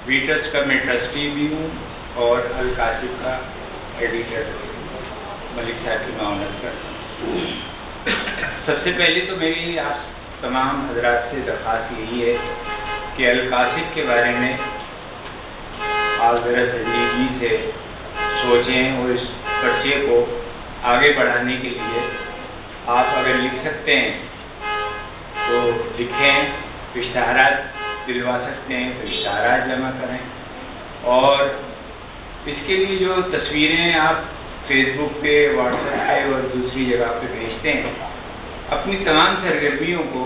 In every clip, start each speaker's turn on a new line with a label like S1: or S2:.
S1: ویٹرس کا میں ٹرسٹی بھی ہوں اور الکاشف کا ایڈیٹر ملک صاحب کی معاونت کرتا ہوں۔ سب سے پہلے تو میری آپ تمام حضرات سے درخواست یہی ہے کہ الکاشف کے بارے میں آپ ذرا سنجیدگی سے سوچیں اور اس پرچے کو آگے بڑھانے کے لیے آپ اگر لکھ سکتے ہیں تو لکھیں، اشتہارات دلوا سکتے ہیں تو اشتہارات جمع کریں، اور اس کے لیے جو تصویریں آپ فیس بک پہ، واٹس ایپ پہ اور دوسری جگہ پہ بھیجتے ہیں، اپنی تمام سرگرمیوں کو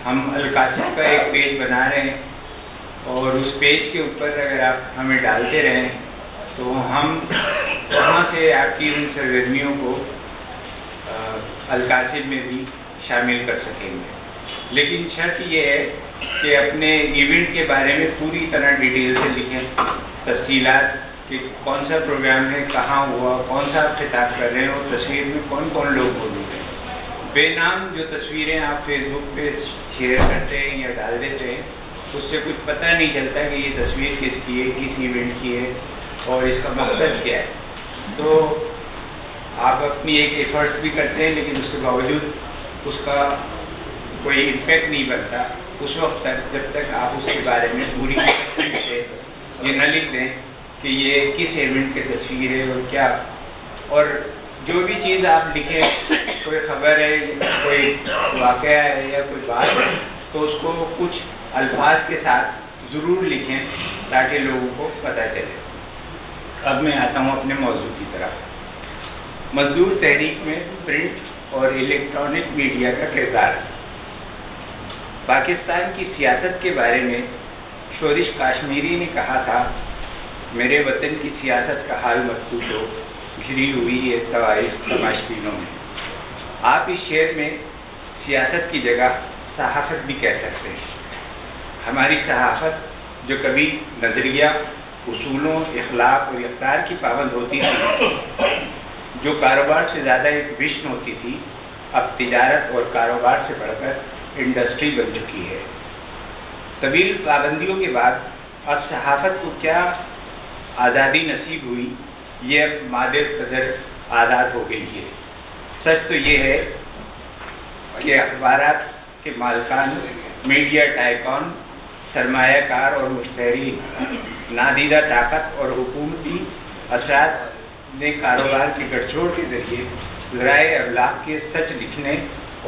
S1: ہم الکاشف کا ایک پیج بنا رہے ہیں، اور اس پیج کے اوپر اگر آپ ہمیں ڈالتے رہیں تو ہم وہاں سے آپ کی ان سرگرمیوں کو الکاشف میں بھی شامل کر سکیں گے۔ لیکن شرط یہ ہے کہ اپنے ایونٹ کے بارے میں پوری طرح ڈیٹیل سے لکھیں، تفصیلات کہ کون سا پروگرام ہے، کہاں ہوا، کون سا آپ خطاب کر رہے ہیں اور تصویر میں کون کون لوگ موجود ہیں۔ بے نام جو تصویریں آپ فیس بک پہ شیئر کرتے ہیں یا ڈال دیتے ہیں، اس سے کچھ پتہ نہیں چلتا کہ یہ تصویر کس کی ہے، کس ایونٹ کی ہے اور اس کا مقصد کیا ہے۔ تو آپ اپنی ایک ایفرٹس بھی کرتے ہیں، لیکن اس کے باوجود اس کا کوئی امپیکٹ نہیں بنتا اس وقت تک جب تک آپ اس کے بارے میں پوری سے یہ نہ لکھ دیں کہ یہ کس ایونٹ کی تصویر ہے اور کیا۔ اور جو بھی چیز آپ لکھیں، کوئی خبر ہے، کوئی واقعہ ہے یا کوئی بات ہے، تو اس کو کچھ الفاظ کے ساتھ ضرور لکھیں تاکہ لوگوں کو پتہ چلے۔ اب میں آتا ہوں اپنے موضوع کی طرف۔ مزدور تحریک میں پرنٹ اور الیکٹرانک میڈیا کا کردار۔ پاکستان کی سیاست کے بارے میں شورش کاشمیری نے کہا تھا، میرے وطن کی سیاست کا حال مت پوچھو، گھری ہوئی ہے طوائف تماشبینوں میں۔ آپ اس شعر میں سیاست کی جگہ صحافت بھی کہہ سکتے ہیں۔ ہماری صحافت جو کبھی نظریہ، اصولوں، اخلاق اور اقدار کی پابند ہوتی تھی، جو کاروبار سے زیادہ ایک وشن ہوتی تھی، اب تجارت اور کاروبار سے بڑھ کر انڈسٹری بن چکی ہے۔ طویل پابندیوں کے بعد اب صحافت کو کیا آزادی نصیب ہوئی، یہ اب مادے قدر آزاد ہو گئی ہے۔ سچ تو یہ ہے کہ اخبارات کے مالکان، میڈیا ٹائکون، سرمایہ کار اور مشتری، نادیدہ طاقت اور حکومتی اثرات نے کاروبار کے گٹھجوڑ کے ذریعے ذرائع ابلاغ کے سچ لکھنے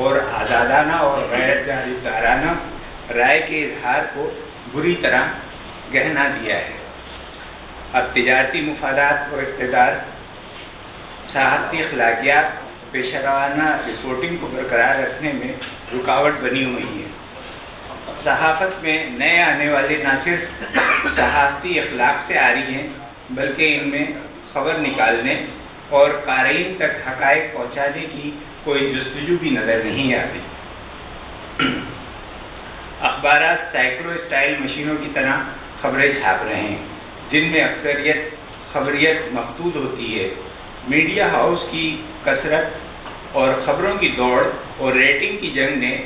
S1: اور آزادانہ اور غیر جانبدارانہ رائے کے اظہار کو بری طرح گہنا دیا ہے۔ اب تجارتی مفادات اور اقتدار صحافتی اخلاقیات پیشہ ورانہ رپورٹنگ کو برقرار رکھنے میں رکاوٹ بنی ہوئی ہے۔ صحافت میں نئے آنے والے نہ صرف صحافتی اخلاق سے عاری ہیں، بلکہ ان میں خبر نکالنے اور قارئین تک حقائق پہنچانے کی کوئی جستجو بھی نظر نہیں آتی۔ اخبارات سائیکلو اسٹائل مشینوں کی طرح خبریں چھاپ رہے ہیں، جن میں اکثریت خبریت مقصود ہوتی ہے۔ میڈیا ہاؤس کی کثرت اور خبروں کی دوڑ اور ریٹنگ کی جنگ نے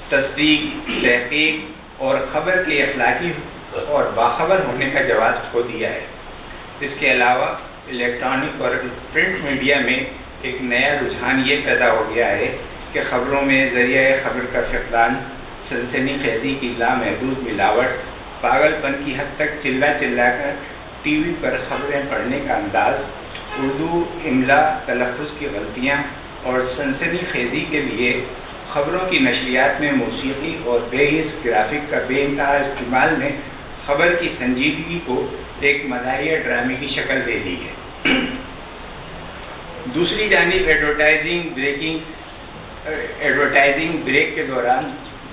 S1: تصدیق، تحقیق اور خبر کے اخلاقی اور باخبر ہونے کا جواز کھو دیا ہے۔ اس کے علاوہ الیکٹرانک اور پرنٹ میڈیا میں ایک نیا رجحان یہ پیدا ہو گیا ہے کہ خبروں میں ذریعہ خبر کا فقدان، سنسنی خیزی کی لامحدود ملاوٹ، پاگل پن کی حد تک چلا کر ٹی وی پر خبریں پڑھنے کا انداز، اردو املا تلفظ کی غلطیاں اور سنسنی خیزی کے لیے خبروں کی نشریات میں موسیقی اور بے حس گرافک کا بے انتہا استعمال نے خبر کی سنجیدگی کو ایک مزاحیہ ڈرامے کی شکل دے دی ہے۔ دوسری جانب ایڈورٹائزنگ بریک کے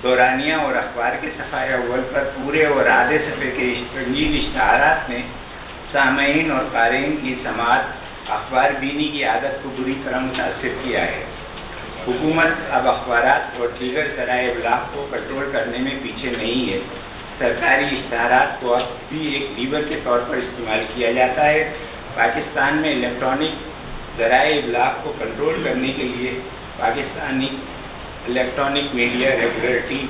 S1: دورانیہ اور اخبار کے صفحہ اول پر پورے اور آدھے صفحے کے رنگین اشتہارات نے سامعین اور قارئین کی سماعت اخبار بینی کی عادت کو بری طرح متاثر کیا ہے۔ حکومت اب اخبارات اور دیگر ذرائع ابلاغ کو کنٹرول کرنے میں پیچھے نہیں ہے۔ سرکاری اشتہارات کو اب بھی ایک لیور کے طور پر استعمال کیا جاتا ہے۔ پاکستان میں الیکٹرانک ذرائع ابلاغ کو کنٹرول کرنے کے لیے پاکستانی الیکٹرانک میڈیا ریگولیٹری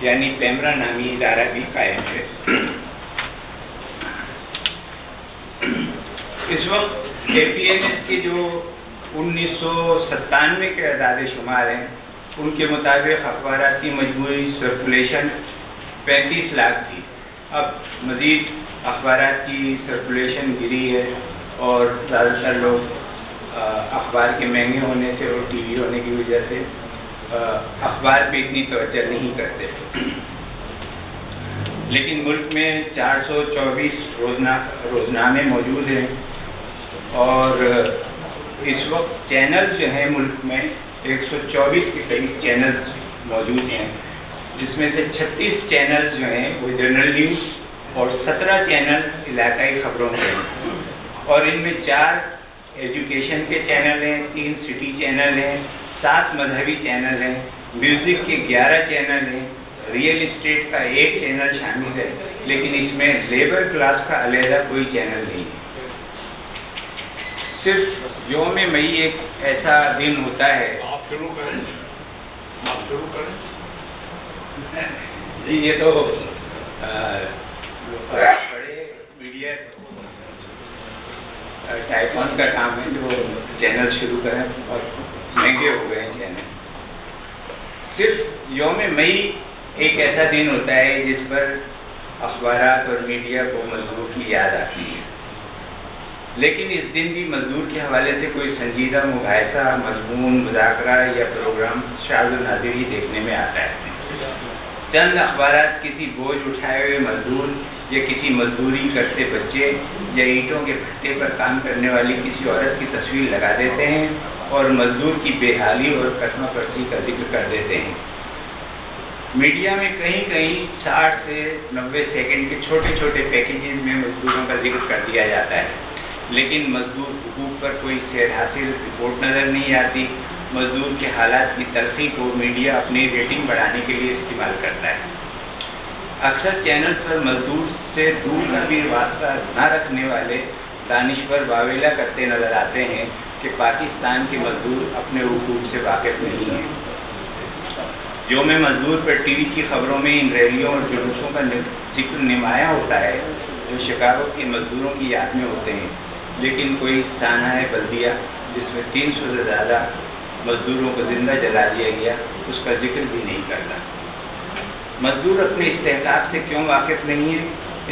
S1: یعنی پیمرا نامی ادارہ بھی قائم ہے۔ اس وقت APNS کے جو 1997 کے اعداد شمار ہیں ان کے مطابق اخبارات کی مجموعی سرکولیشن 35 لاکھ تھی. اب مزید اخبارات کی سرکولیشن گری ہے اور زیادہ تر لوگ اخبار کے مہنگے ہونے سے اور ٹی وی ہونے کی وجہ سے اخبار پہ اتنی توجہ نہیں کرتے. لیکن ملک میں 424 روزنامے موجود ہیں اور اس وقت چینل جو ہیں ملک میں 124 کے قریب چینلز موجود ہیں، جس میں سے 36 چینل جو ہیں وہ جنرل نیوز اور 17 چینل علاقائی خبروں کے ہیں، اور ان میں 4 ایجوکیشن کے چینل ہیں، 3 سٹی چینل ہیں، 7 مذہبی چینل ہیں، میوزک کے 11 چینل ہیں، ریئل اسٹیٹ کا 1 چینل شامل ہے، لیکن اس میں لیبر کلاس کا علیحدہ کوئی چینل نہیں ہے. صرف یوم مئی ایک ایسا دن ہوتا ہے.
S2: آپ شروع کریں.
S1: جی یہ تو بڑے میڈیا ٹائپون کا کام ہے جو چینل شروع کریں اور مہنگے ہو گئے ہیں چینل. صرف یوم مئی ایک ایسا دن ہوتا ہے جس پر اخبارات اور میڈیا کو مزدور کی یاد آتی ہے، لیکن اس دن بھی مزدور کے حوالے سے کوئی سنجیدہ مباحثہ، مضمون، مذاکرہ یا پروگرام شاذ و نادر ہی دیکھنے میں آتا ہے. چند اخبارات کسی بوجھ اٹھائے ہوئے مزدور یا کسی مزدوری کرتے بچے یا اینٹوں کے بھٹے پر کام کرنے والی کسی عورت کی تصویر لگا دیتے ہیں اور مزدور کی بے حالی اور کٹمہ پرسی کا ذکر کر دیتے ہیں. میڈیا میں کہیں کہیں 60 سے 90 سیکنڈ کے چھوٹے چھوٹے پیکیجز میں مزدوروں کا ذکر کر دیا جاتا ہے، لیکن مزدور حقوق پر کوئی سیر حاصل رپورٹ نظر نہیں آتی. مزدور کے حالات کی تلخی کو میڈیا اپنی ریٹنگ بڑھانے کے لیے استعمال کرتا ہے. اکثر چینل پر مزدور سے دور کا بھی واسطہ نہ رکھنے والے دانشور واویلا کرتے نظر آتے ہیں کہ پاکستان کے مزدور اپنے حقوق سے واقف نہیں ہیں. یوم مزدور پر ٹی وی کی خبروں میں ان ریلیوں اور جلوسوں کا ذکر نمایاں ہوتا ہے جو شکاگو کے مزدوروں کی یاد میں ہوتے ہیں، لیکن کوئی سانحہ بلدیہ جس میں 300 سے زیادہ مزدوروں کو زندہ جلا دیا گیا اس کا ذکر بھی نہیں کرتا. مزدور اپنے استحقاق سے کیوں واقف نہیں ہے،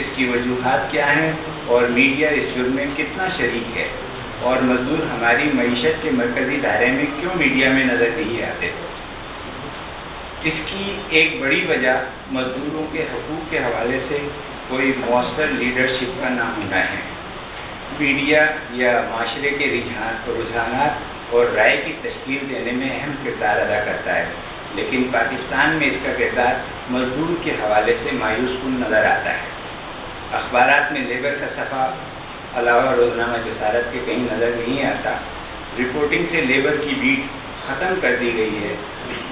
S1: اس کی وجوہات کیا ہیں اور میڈیا اس جرم میں کتنا شریک ہے، اور مزدور ہماری معیشت کے مرکزی دائرے میں کیوں میڈیا میں نظر نہیں آتے. اس کی ایک بڑی وجہ مزدوروں کے حقوق کے حوالے سے کوئی مؤثر لیڈرشپ کا نہ ہونا ہے. میڈیا یا معاشرے کے رجحانات اور رائے کی تشکیل دینے میں اہم کردار ادا کرتا ہے، لیکن پاکستان میں اس کا کردار مزدور کے حوالے سے مایوس کن نظر آتا ہے. اخبارات میں لیبر کا صفحہ علاوہ روزنامہ جسارت کے کہیں نظر نہیں آتا. رپورٹنگ سے لیبر کی بیٹ ختم کر دی گئی ہے،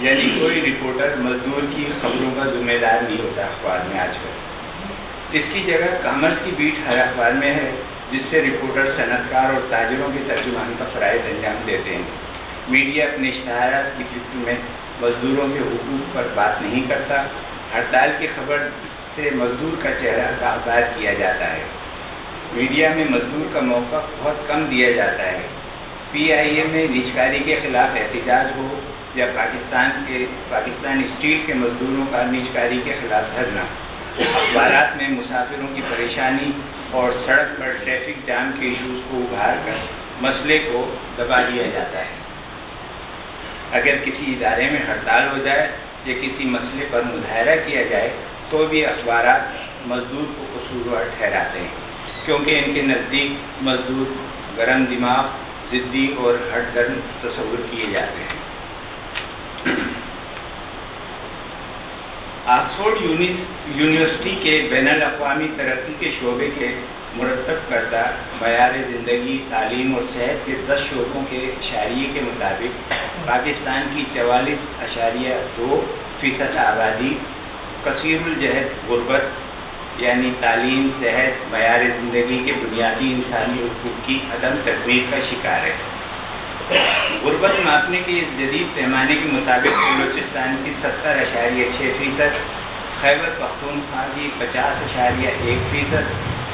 S1: یعنی کوئی رپورٹر مزدور کی خبروں کا ذمہ دار نہیں ہوتا اخبار میں آج کل. اس کی جگہ کامرس کی بیٹ ہر اخبار میں ہے، جس سے رپورٹر صنعت کار اور تاجروں کے ترجمان کا فرائض انجام دیتے ہیں. میڈیا اپنے اشتہارات کی فکر میں مزدوروں کے حقوق پر بات نہیں کرتا. ہڑتال کی خبر سے مزدور کا چہرہ داغدار کیا جاتا ہے. میڈیا میں مزدور کا موقف بہت کم دیا جاتا ہے. PIA میں نیجکاری کے خلاف احتجاج ہو یا پاکستان اسٹیل کے مزدوروں کا نیجکاری کے خلاف دھرنا، اخبارات میں مسافروں کی پریشانی اور سڑک پر ٹریفک جام کے ایشوز کو ابھار کر مسئلے کو دبا دیا جاتا ہے. اگر کسی ادارے میں ہڑتال ہو جائے یا کسی مسئلے پر مظاہرہ کیا جائے تو بھی اخبارات مزدور کو قصوروار ٹھہراتے ہیں، کیونکہ ان کے نزدیک مزدور گرم دماغ، ضدی اور ہٹ درم تصور کیے جاتے ہیں. آکسفورڈ یونیورسٹی کے بین الاقوامی ترقی کے شعبے کے مرتب کردہ معیار زندگی، تعلیم اور صحت کے 10 شعبوں کے اشاریے کے مطابق پاکستان کی 44.2% آبادی کثیر الجہد غربت یعنی تعلیم، صحت، معیار زندگی کے بنیادی انسانی حقوق کی عدم تکمیل کا شکار ہے. غربت ماپنے کے اس جدید پیمانے کے مطابق بلوچستان کی 70.6%، خیبر پختونخوا کی 50.1%،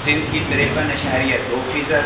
S1: سندھ کی 53.2%،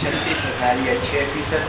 S1: 36.6%,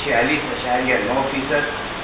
S1: 46.9%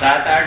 S1: 7-8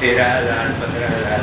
S1: 13,000-15,000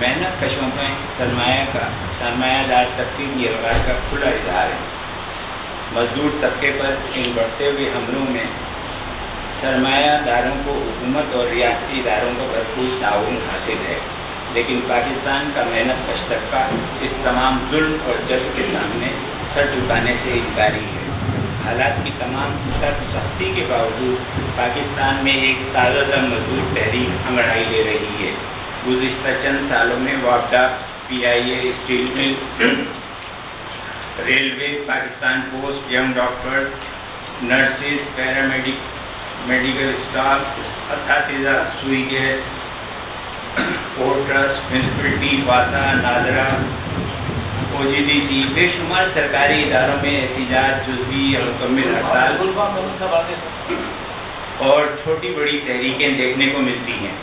S1: محنت کشوں میں سرمایہ دار طبقے کی الغار کا کھلا اظہار ہے۔ مزدور طبقے پر ان بڑھتے ہوئے حملوں میں سرمایہ داروں کو حکومت اور ریاستی اداروں کو بھرپور تعاون حاصل ہے، لیکن پاکستان کا محنت کش طبقہ اس تمام ظلم اور جبر کے سامنے سر جھکانے سے انکاری ہے۔ حالات کی تمام سختی کے باوجود پاکستان میں ایک تازہ دم مزدور تحریک انگڑائی لے رہی ہے۔ گزشتہ چند سالوں میں واپڈا، PIA، steel mill, railway, Pakistan post, young doctor, nurses, medical staff, اساتذہ، Sui gas, port trust, municipality, واسا، نادرا، OGDC، بے شمار سرکاری اداروں میں احتجاج، جزوی اور مکمل ہڑتال اور چھوٹی بڑی تحریکیں دیکھنے کو ملتی ہیں۔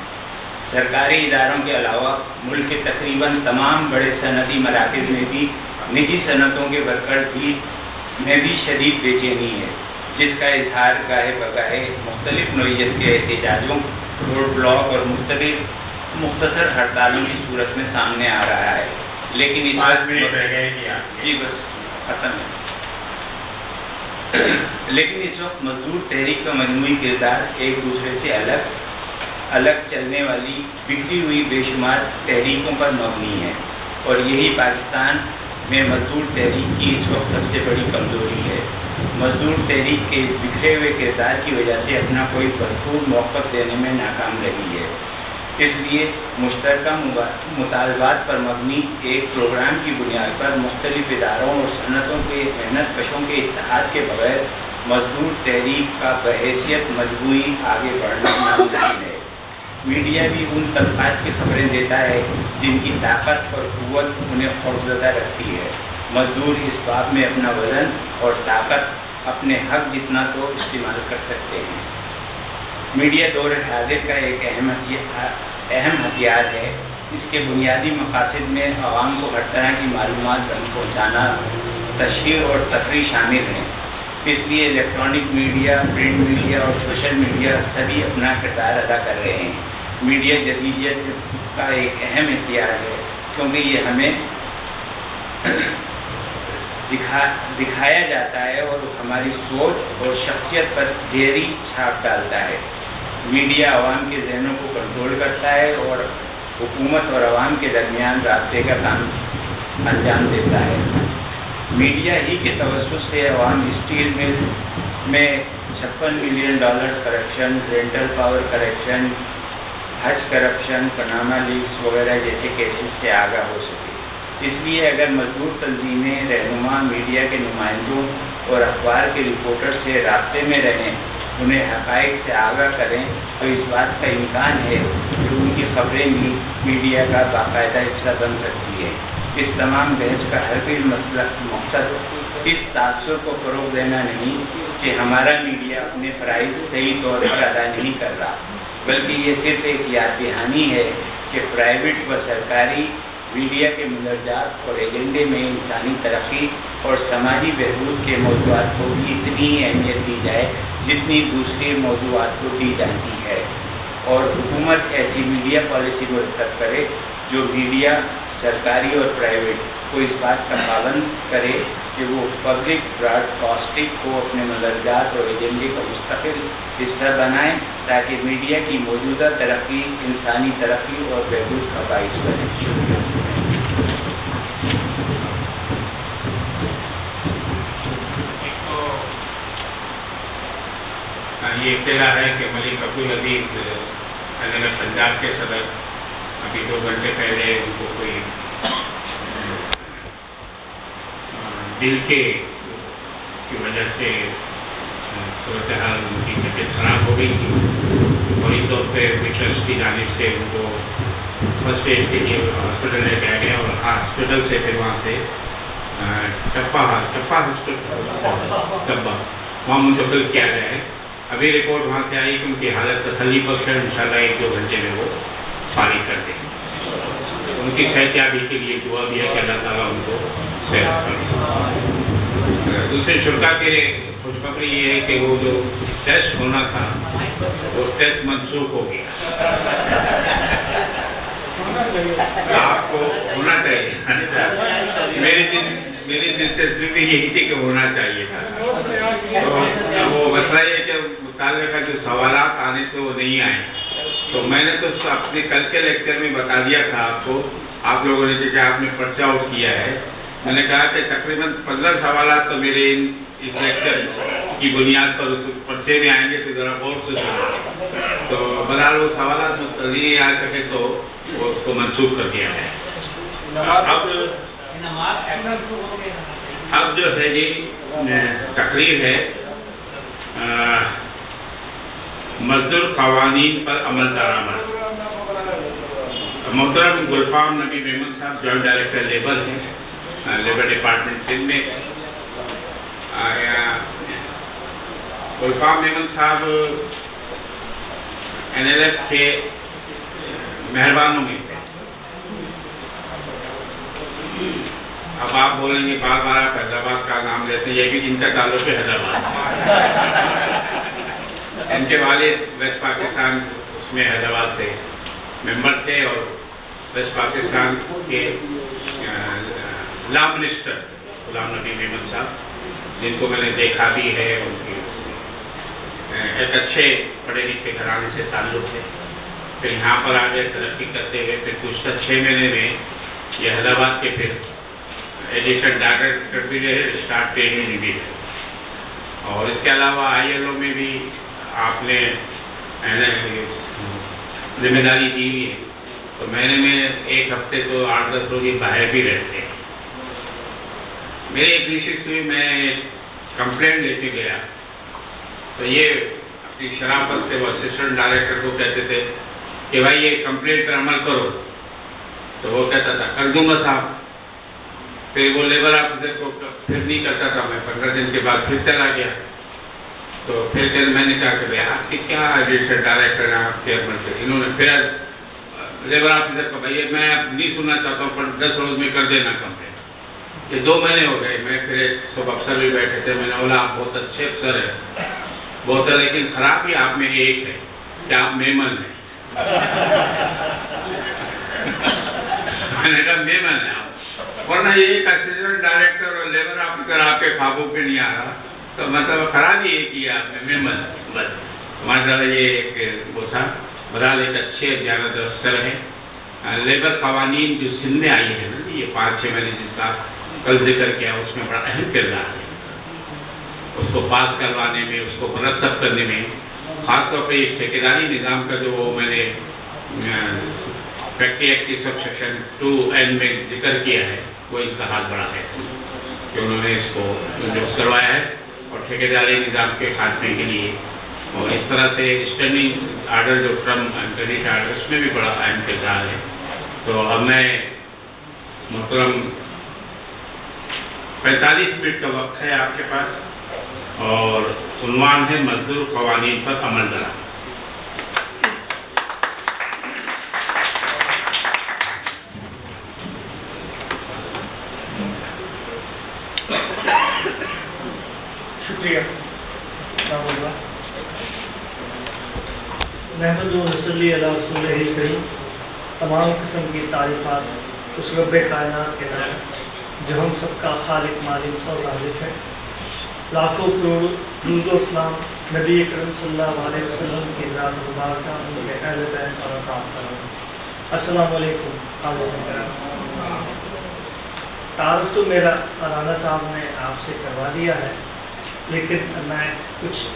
S1: سرکاری اداروں کے علاوہ ملک کے تقریباً تمام بڑے صنعتی مراکز میں بھی نجی صنعتوں کے ورکرز میں بھی شدید بے چینی ہے، جس کا اظہار گاہے بگاہے مختلف نوعیت کے احتجاجوں، روڈ بلاک اور مختصر ہڑتالوں کی صورت میں سامنے آ رہا ہے۔ لیکن اس وقت مزدور تحریک کا مجموعی کردار ایک دوسرے سے الگ چلنے والی بکھری ہوئی بے شمار تحریکوں پر مبنی ہے، اور یہی پاکستان میں مزدور تحریک کی اس وقت سب سے بڑی کمزوری ہے۔ مزدور تحریک کے بکھرے ہوئے کردار کی وجہ سے اپنا کوئی بھرپور موقف دینے میں ناکام رہی ہے۔ اس لیے مشترکہ مطالبات پر مبنی ایک پروگرام کی بنیاد پر مختلف اداروں اور صنعتوں کے محنت کشوں کے اتحاد کے بغیر مزدور تحریک کا بحیثیت مجموعی آگے بڑھنا ناممکن ہے۔ میڈیا بھی ان طبقات کی خبریں دیتا ہے جن کی طاقت اور قوت انہیں خوفزدہ رکھتی ہے۔ مزدور اس باب میں اپنا وزن اور طاقت اپنے حق جتنا تو استعمال کر سکتے ہیں۔ میڈیا دور حاضر کا ایک اہم ہتھیار ہے۔ اس کے بنیادی مقاصد میں عوام کو ہر طرح کی معلومات پہنچانا، تشہیر اور تفریح شامل ہیں۔ اس لیے الیکٹرانک میڈیا، پرنٹ میڈیا اور سوشل میڈیا سبھی اپنا کردار ادا کر رہے ہیں۔ میڈیا جدیدیت کا ایک اہم اختیار ہے، کیونکہ یہ ہمیں دکھایا جاتا ہے اور ہماری سوچ اور شخصیت پر گہری چھاپ ڈالتا ہے۔ میڈیا عوام کے ذہنوں کو کنٹرول کرتا ہے اور حکومت اور عوام کے درمیان رابطے کا کام انجام دیتا ہے۔ میڈیا ہی کے توسط سے عوام اسٹیل مل میں $56 million corruption, rental power corruption, حج کرپشن، پاناما لیکس وغیرہ جیسے کیسز سے آگاہ ہو سکے۔ اس لیے اگر مزدور تنظیمیں، رہنما، میڈیا کے نمائندوں اور اخبار کے رپورٹر سے رابطے میں رہیں، انہیں حقائق سے آگاہ کریں، تو اس بات کا امکان ہے کہ ان کی خبریں بھی میڈیا کا باقاعدہ حصہ بن سکتی ہے۔ اس تمام بحث کا ہر کوئی مقصد اس تاثر کو فروغ دینا نہیں کہ ہمارا میڈیا اپنے فرائض صحیح طور پر ادا نہیں کر رہا، بلکہ یہ صرف ایک یاد دہانی ہے کہ پرائیویٹ و سرکاری میڈیا کے مندرجات اور ایجنڈے میں انسانی ترقی اور سماجی بہبود کے موضوعات کو بھی اتنی اہمیت دی جائے جتنی دوسرے موضوعات کو دی جاتی ہے، اور حکومت ایسی میڈیا پالیسی مرتب کرے جو میڈیا، سرکاری اور پرائیویٹ، کو اس بات کا پابند کرے کہ وہ پبلک براڈ کاسٹنگ کو اپنے مندرجات اور ایجنڈے کا مستقل حصہ بنائیں، تاکہ میڈیا کی موجودہ ترقی انسانی ترقی اور بہبود کا باعث بنے۔
S2: یہ اطلاع ہے کہ ملک عبدالعزیز پنجاب کے صدر ابھی 2 گھنٹے پہلے ان کو کوئی دل کی وجہ سے صورتحال ان کی طبیعت خراب ہو گئی تھی، اور اس طور پہ ٹرسٹ کی جانب سے ان کو فرسٹ ایڈ کے لیے ہاسپٹل لے کے آیا گیا، اور ہاسپٹل سے پھر وہاں سے ٹپا وہاں منتقل کیا گیا ہے۔ ابھی رپورٹ وہاں سے آئی کہ ان کی حالت تسلی بخش ہے، انشاءاللہ 1-2 گھنٹے میں وہ فارغ کر دیں گے۔ ان کی صحتیابی کے لیے دعا بھی ہے کہ اللہ تعالیٰ ان کو صحت کرے۔ دوسرے شرکا کے خوشخبری یہ ہے کہ وہ جو ٹیسٹ ہونا تھا وہ ٹیسٹ منسوخ ہو گیا۔ آپ کو ہونا چاہیے. میری دلچسپی بھی یہی تھی کہ ہونا چاہیے تھا. تو وہ مسئلہ یہ کہ مطالعے کا جو سوالات آنے تھے وہ نہیں آئے. تو میں نے تو اپنے کل کے لیکچر میں بتا دیا تھا آپ کو. آپ لوگوں نے کہ آپ نے پرچہ آؤٹ کیا ہے. میں نے کہا کہ تقریباً 15 سوالات تو میرے اس لیکچر کی بنیاد پر اس پرچے میں آئیں گے تو ذرا غور سے سنیں. تو بہرحال وہ سوالات نہیں آ سکے تو وہ اس کو منسوخ کر دیا ہے. اب جو ہے جی تقریر ہے مزدور قوانین پر عمل درآمد. محترم گلفام نبی میمن صاحب جوائنٹ ڈائریکٹر لیبر ہیں، لیبر ڈپارٹمنٹ سندھ میں. گلفام میمن صاحب NLF کے مہربانوں میں تھے. اب آپ بولیں گے بار بار آپ حیدرآباد کا نام لیتے ہیں، یہ بھی ان کا تعلق ہے حیدرآباد. ان کے والد ویسٹ پاکستان اس میں حیدرآباد سے ممبر تھے اور ویسٹ پاکستان کے لا منسٹر غلام نبی میمن صاحب، جن کو میں نے دیکھا بھی ہے. ان کی ایک اچھے پڑھے لکھے گھرانے سے تعلق ہے. پھر یہاں پر آگے ترقی کرتے ہوئے پھر گزشتہ 6 مہینے میں یہ حیدرآباد کے پھر ایڈیشن ڈائریکٹر بھی رہے، اسٹاف ٹریننگ بھی ہے. اور اس کے علاوہ ILO میں بھی آپ نے ذمہ داری دی ہوئی ہے. تو مہینے میں 1 ہفتے تو 8-10 روز باہر بھی رہتے ہیں. میری ایک ریسرچ ہوئی، میں کمپلینٹ لے کے گیا تو یہ اپنی شرافت سے وہ اسسٹنٹ ڈائریکٹر کو کہتے تھے کہ بھائی یہ کمپلینٹ پر عمل کرو. تو وہ کہتا تھا کر دوں گا صاحب. پھر وہ لیبر آفیسر کو پھر نہیں کرتا تھا. میں 15 دن کے بعد پھر چلا گیا. تو پھر میں نے کہا کہ بھائی آپ کی کیا ایڈیشنل ڈائریکٹر ہیں آپ چیئرمین سے. انہوں نے پھر لیبر آفیسر کو بھائی میں نہیں سننا چاہتا ہوں پر 10 روز میں کر دینا کمپلین. یہ 2 مہینے ہو گئے. میں پھر سب افسر بھی بیٹھے تھے. میں نے بولا آپ بہت اچھے افسر ہیں بہت ہے، لیکن خرابی آپ میں ایک ہے کہ آپ میمن ہیں. میں نے کہا میمن ہے آپ، ورنہ یہ ایک اسسٹنٹ ڈائریکٹر اور لیبر آفیسر آپ کے خوابوں پہ نہیں آ رہا. تو مطلب خرابی یہ کی آپ نے میمن بس. ماشاء اللہ یہ ایک وہ تھا. بہرحال ایک اچھے زیادہ افسر ہیں. لیبر قوانین جو سندھ میں آئی ہے نا یہ 5-6 مہینے جس کا کل ذکر کیا اس میں بڑا اہم کردار ہے. اس کو پاس کروانے میں، اس کو مرتب کرنے میں، خاص طور پہ اس ٹھیکیداری نظام کا جو میں نے فیکٹری ایکٹ کی سب سیکشن 2N میں ذکر کیا ہے وہ اس کا ہاتھ بڑا ہے کہ انہوں نے اس کو درست کروایا ہے اور ٹھیکیداری نظام کے خاتمے کے لیے. اور اس طرح سے اسٹینڈنگ آرڈر جو ٹرمپ انٹرنیٹ آرڈر اس میں بھی بڑا اہم کردار ہے. تو اب میں محترم 45 منٹ کا وقت ہے آپ کے پاس اور عنوان ہے مزدور قوانین پر عمل درآمد.
S3: شکریہ. محمد صلی اللہ رسول کریم. تمام قسم کی تعریفات اس رب کائنات کے نام جو ہم سب کا خالق مالک اور رازق ہے. لاکھوں کروڑ درود و سلام نبی کریم صلی اللہ علیہ وسلم کی ذات مبارکہ ان کے اہل بیت اور اصحاب. السلام علیکم. تعارف تو میرا رانا صاحب نے آپ سے کروا دیا ہے، لیکن میں کچھ